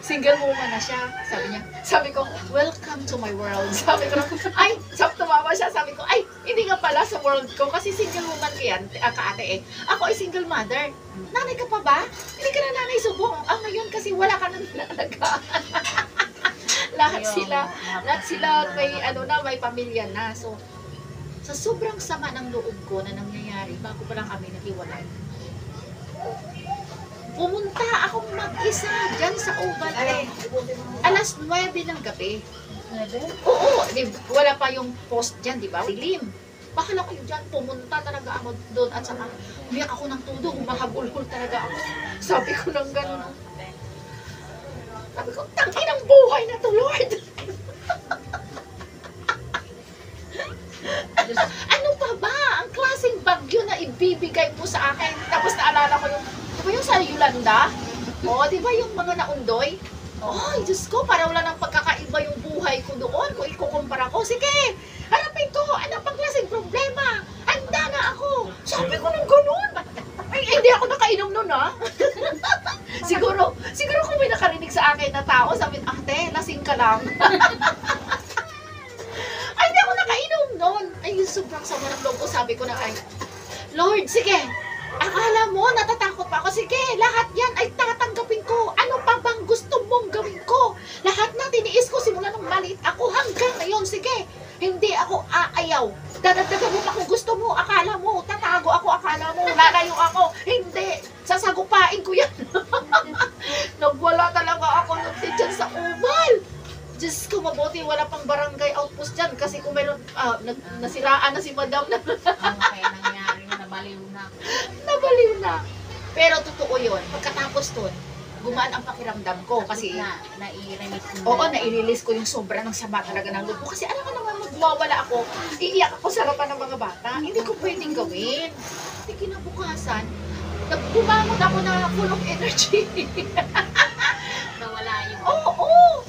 single woman na siya. Sabi ko, welcome to my world. Sabi ko, ay, tumawa siya. Sabi ko, ay, hindi nga pala sa world ko kasi single woman ko yan, kaate eh. Ako ay single mother. Nanay ka pa ba? Hindi ka na nanay subong. Ngayon kasi wala ka nang nalagaan. lahat sila may pamilya na. So, sa sobrang sama ng loob ko na nangyayari, bago pa lang kami nahiwalay, pumunta akong mag-isa dyan sa Oval. Alas 9 ng gabi. Oo, wala pa yung post dyan, di ba? Dilim. Bahala kayo dyan, pumunta talaga ako doon at saka umiyak ako ng todo, humahabulhol talaga ako. Sabi ko ng gano'n. Sabi ko, tangin ang buhay na to, Lord. Ano pa ba? Ang klaseng bagyo na ibibigay mo sa akin. Tapos naalala ko yung, di ba yung sa Yolanda? O, di ba yung mga naundoy? Ay, Diyos ko, para wala nang pagkakaiba yung buhay ko doon. Kung ikukumpara ko, sige, harapin ko. Ano pang klaseng problema? Handa na ako. Sabi ko nung ganun. Ay, hindi ako nakainom nun, ha? siguro kung may nakarinig sa akin na tao, sabi, ate, lasing ka lang. Ay, hindi ako nakainom nun. Ay, sobrang sama ng loob ko. Sabi ko na, ay, Lord, sige, akala mo, natatakot pa ako. Sige, lahat yan ay tatanggapin ko. Ano pa bang gusto mong gawin ko? Lahat na tiniis ko simula nung maliit ako hanggang ngayon. Sige, hindi ako aayaw. Dadagdagan mo pa kung gusto mo. Akala mo, tatago ako. Akala mo, lalayo ako. Hindi, sasagupain ko yan. Nagwala talaga ako nung dyan sa Oval. Diyos ko, mabuti wala pang barangay outpost dyan. Kasi kung mayroon, nasiraan na si madam na. Kaya nangyari na, nabaliw na. Nabaliw na. Pero totoo yun. Pagkatapos dun, gumaan ang pakiramdam ko. Kasi, nai-release mo. oo, nai-release ko yung sobra ng sama talaga ng loob ko. Kasi alam mo naman, magwawala ako. Iiyak ako sa harapan ng mga bata. Hindi ko pwedeng gawin. Hindi kinabukasan. Bumangon ako na full of energy. Nawala yung... Oo.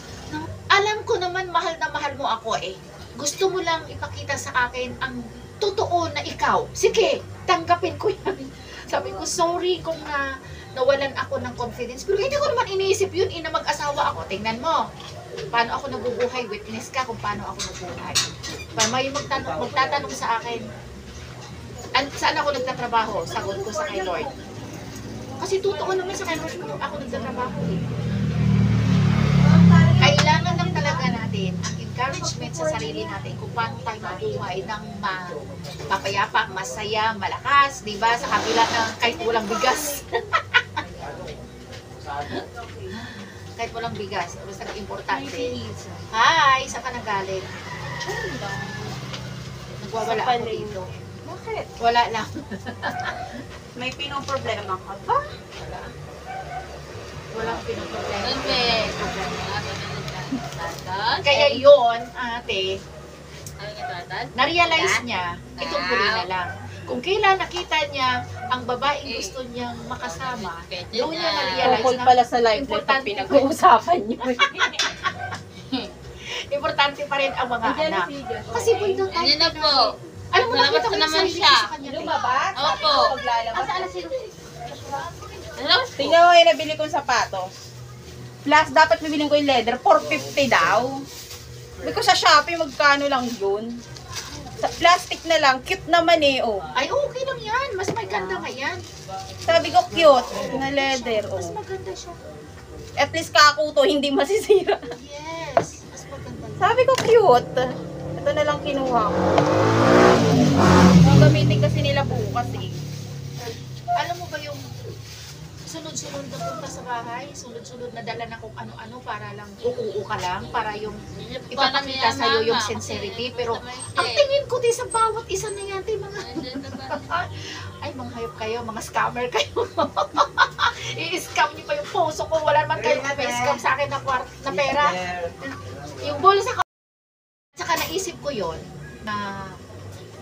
Alam ko naman, mahal na mahal mo ako eh. Gusto mo lang ipakita sa akin ang totoo na ikaw. Sige, tanggapin ko yan. Sabi ko, sorry kung nawalan ako ng confidence. Pero hindi ko naman iniisip yun, na mag-asawa ako. Tingnan mo, paano ako nabubuhay. Witness ka kung paano ako nabubuhay. May magtatanong sa akin, saan ako nagtatrabaho? Sagot ko sa kay Lord. Kasi totoo naman sa kay Lord ko, ako nagtatrabaho eh. Kailangan lang talaga natin ang encouragement sa sarili natin kung paano tayo mabuhay ng mapayapa, masaya, malakas, di ba? Sa kabila ng kahit walang bigas. Kahit walang bigas, basta importante. Hi, saan ka nagaling? Nagwawala ako dito. Bakit? Wala lang. May pinoproblema ka ba? Walang pinoproblema. Tatad? Kaya yun, ate, Ano nga tatad? na-realize niya, itong huli na lang. Kung kailan nakita niya ang babaeng gusto niyang makasama, doon niya na-realize Tungkol na pala sa live na importante pinag-uusapan niyo. importante pa rin ang mga anak. Kasi bundan tayo. Yan na po. Alam mo, Nalabas nakita ko ko yung naman sarili ko siya. sa kanya. Lumabas? Opo. Paglalabas. Nalabas po. Tingnan mo yung nabili kong sapatos. Plus, dapat bibiling ko yung leather. 450 daw. Sabi ko sa Shopee, magkano lang yun? Sa plastic na lang. Cute naman eh, oh. Ay, okay lang yan. Mas maganda nga yan. Sabi ko, cute. Na leather, Mas oh. maganda siya. At least kakuto, hindi masisira. Yes. Mas maganda. Sabi ko, cute. Ito na lang kinuha ko. Gamitin kasi nila bukas eh. Alam mo ba yung sunod-sunod na punta sa bahay, sunod-sunod na dala na kung ano-ano para lang uuo ka lang, para yung ipapakita sa'yo yung sincerity. Pero ang tingin ko di sa bawat isa na yan, mga ay, mga hayop kayo, mga scammer kayo. I-scam niyo pa yung puso ko, wala naman kayo may-scam sa akin na pera. Yung bulsa ko. Saka naisip ko yon na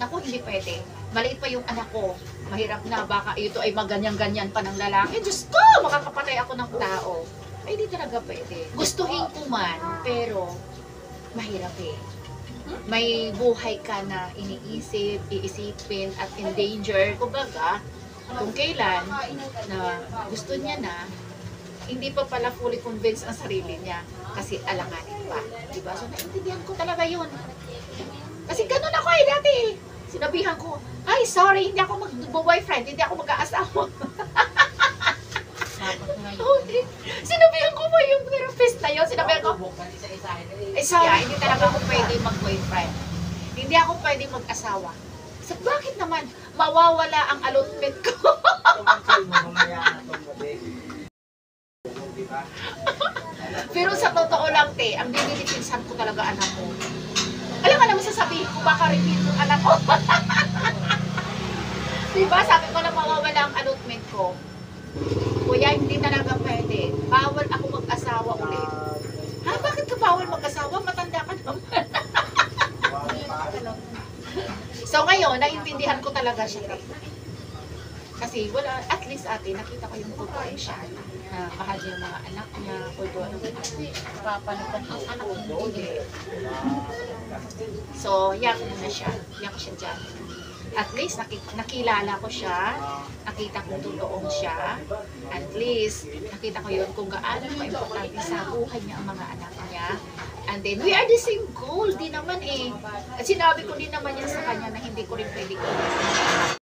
naku, hindi pwede. Maliit pa yung anak ko. Mahirap na, baka ito ay maganyan-ganyan pa ng lalaki. Diyos ko, makakapatay ako ng tao. Ay, hindi talaga pwede. Gustuhin ko man, pero mahirap eh. May buhay ka na iniisip, iisipin, at in danger. Kumbaga, kung kailan na gusto niya na, hindi pa pala fully convinced ang sarili niya kasi alanganin pa. Diba? So, naintindihan ko talaga yun. Kasi ganun ako dati. Sinabihan ko, ay, sorry, hindi ako mag-boyfriend, hindi ako mag-aasawa. Sinabihan ko pa yung therapist na yun. Sinabihan ko, ay, sorry, hindi talaga ako pwede mag-boyfriend. Hindi ako pwede mag-asawa. So, bakit naman mawawala ang allotment ko? Pero sa totoo lang, te, ang dinilipinsan ko talaga anak ko. Alam ka naman sasabihin ko, baka repeat yung anak ko. Diba? Sabi ko na mawawala ang allotment ko. Kuya, hindi talaga pwede. Bawal ako mag-asawa ulit. Ha? Bakit ka bawal mag-asawa? Matanda ka naman. So ngayon, naiintindihan ko talaga siya. Kasi wala, at least ate, nakita ko yung totoo siya. Na mahal niya yung mga anak niya, although ano, papanupan ang anak niya. So, yak muna siya. Yak siya dyan. At least, nakilala ko siya. Nakita ko totoong siya. At least, nakita ko yun kung gaano ka-importante sa buhay niya ang mga anak niya. And then, we are the same goal. Di naman eh. At sinabi ko din naman yan sa kanya na hindi ko rin pwede